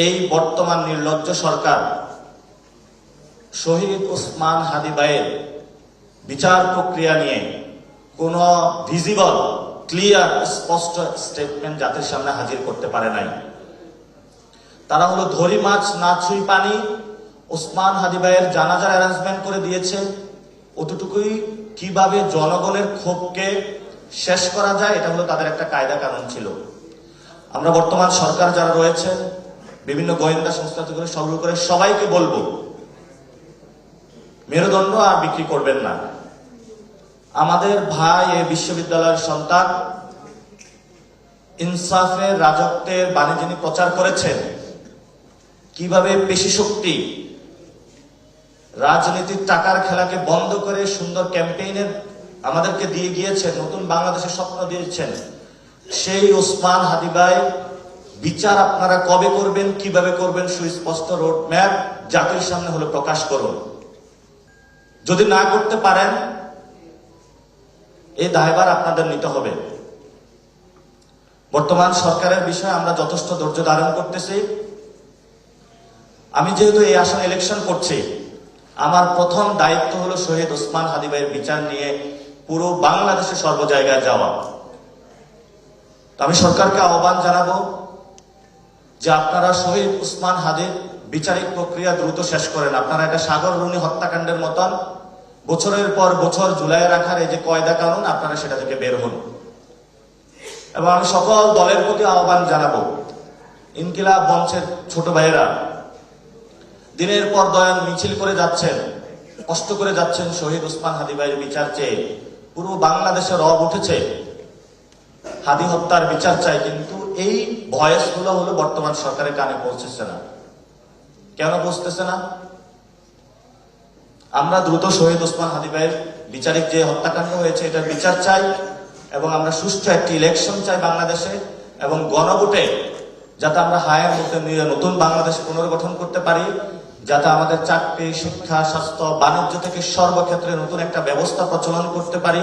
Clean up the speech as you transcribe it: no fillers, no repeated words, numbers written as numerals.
এই বর্তমান নির্লজ্জ সরকার শহীদ ওসমান হাদি ভাইয়ের বিচার প্রক্রিয়া নিয়ে কোন ভিজিবল ক্লিয়ার স্পষ্ট স্টেটমেন্ট জাতির সামনে হাজির করতে পারে নাই। তারা হলো ধরি মাছ না ছুঁই পানি, ওসমান হাদি ভাইয়ের জানাজার অ্যারেঞ্জমেন্ট করে দিয়েছে। অতটুকুই কিভাবে জনগণের ক্ষোভকে শেষ করা যায় এটা হলো তাদের একটা কায়দা কানুন ছিল। আমরা বর্তমান সরকার যারা রয়েছে, বিভিন্ন গোয়েন্দা সংস্থা থেকে শুরু করে সবাইকে বলবো, মেরুদণ্ড আর বিক্রি করবেন না। আমাদের ভাই এই বিশ্ববিদ্যালয়ের সন্তান ইনসাফের রাজত্বের বাণী যিনি প্রচার করেছেন, কিভাবে পেশি শক্তি রাজনীতির টাকার খেলাকে বন্ধ করে সুন্দর ক্যাম্পেইনের আমাদেরকে দিয়ে গিয়েছেন, নতুন বাংলাদেশের স্বপ্ন দিয়েছেন, সেই ওসমান হাদি ভাই বিচার আপনারা কবে করবেন, কিভাবে করবেন, সুস্পষ্ট রোড ম্যাপ জাতির সামনে হলো প্রকাশ করুন। যদি না করতে পারেন এই দায়ভার আপনাদের নিতে হবে। বর্তমান সরকারের বিষয়ে আমরা যথেষ্ট ধৈর্য ধারণ করতেছি। আমি যেহেতু এই আসন ইলেকশন করছি, আমার প্রথম দায়িত্ব হলো শহীদ ওসমান হাদি ভাইয়ের বিচার নিয়ে পুরো বাংলাদেশে সর্ব জায়গায় যাওয়া। আমি সরকারকে আহ্বান জানাবো যে আপনারা শহীদ ওসমান হাদির বিচারিক প্রক্রিয়া দ্রুত শেষ করেন। আপনারা এটা সাগর রুনি হত্যাকাণ্ডের মতন বছরের পর বছর ঝুলাইয়ে রাখার এই যে কয়দা কানুন, আপনারা সেটা থেকে বের হন। এবং আমি সকল দলের প্রতি আহ্বান জানাবো, ইনকিলাব মঞ্চের ছোট ভাইয়েরা দিনের পর দয়ান মিছিল করে যাচ্ছেন, কষ্ট করে যাচ্ছেন শহীদ ওসমান হাদি ভাইয়ের বিচার চেয়ে। পুরো বাংলাদেশে রব উঠেছে, হাদি হত্যার বিচার চাই, কিন্তু এই ভয়েস গুলো হলো বর্তমান সরকারের কানে পৌঁছেছে না। কেন পৌঁছতেছে না? আমরা দ্রুত শহীদ ওসমান হাদি ভাইয়ের বিচারিক যে হত্যাকাণ্ড হয়েছে এটার বিচার চাই, এবং আমরা সুষ্ঠু একটি ইলেকশন চাই বাংলাদেশে, এবং গণভোটে যাতে আমরা হায়ের মধ্যে নিয়ে নতুন বাংলাদেশ পুনর্গঠন করতে পারি, যাতে আমাদের চাকরি, শিক্ষা, স্বাস্থ্য, বাণিজ্য থেকে সর্বক্ষেত্রে নতুন একটা ব্যবস্থা প্রচলন করতে পারি।